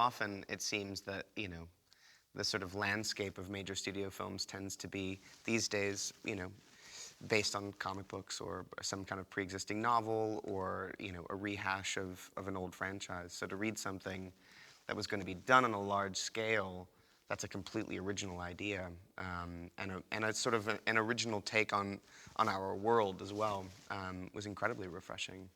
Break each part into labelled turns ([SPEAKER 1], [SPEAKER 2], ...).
[SPEAKER 1] Often it seems that, the sort of landscape of major studio films tends to be, these days, based on comic books or some kind of pre-existing novel or, a rehash of an old franchise. So to read something that was going to be done on a large scale, that's a completely original idea, and a sort of an original take on our world as well, was incredibly refreshing.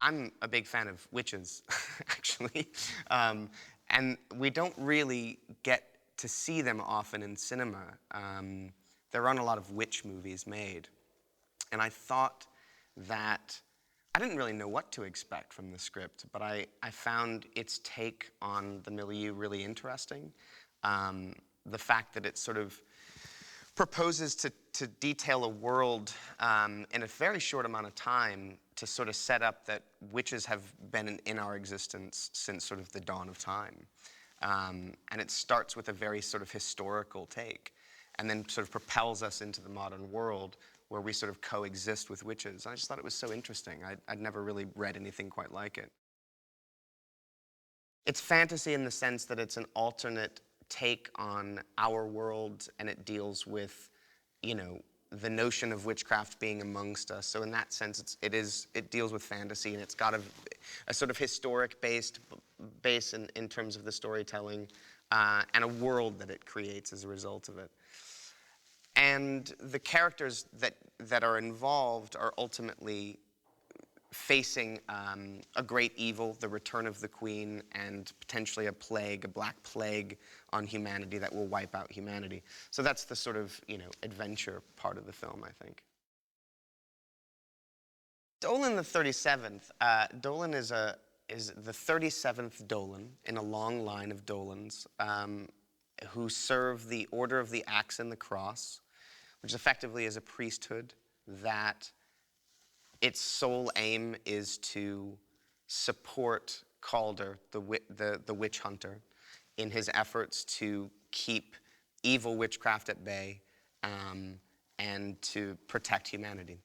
[SPEAKER 1] I'm a big fan of witches, actually. And we don't really get to see them often in cinema. There aren't a lot of witch movies made. And I thought that I didn't really know what to expect from the script, but I found its take on the milieu really interesting. The fact that it sort of proposes to detail a world in a very short amount of time to sort of set up that witches have been in our existence since sort of the dawn of time. And it starts with a very sort of historical take and then sort of propels us into the modern world where we sort of coexist with witches. I just thought it was so interesting. I'd never really read anything quite like it. It's fantasy in the sense that it's an alternate take on our world, and it deals with, the notion of witchcraft being amongst us. So in that sense, it deals with fantasy, and it's got a sort of historic base in terms of the storytelling, and a world that it creates as a result of it. And the characters that are involved are ultimately facing a great evil, the return of the queen, and potentially a plague, a black plague on humanity that will wipe out humanity. So that's the sort of, adventure part of the film, I think. Dolan the 37th. Dolan is the 37th Dolan in a long line of Dolans who serve the Order of the Axe and the Cross, which effectively is a priesthood that its sole aim is to support Calder, the witch hunter, in his efforts to keep evil witchcraft at bay and to protect humanity.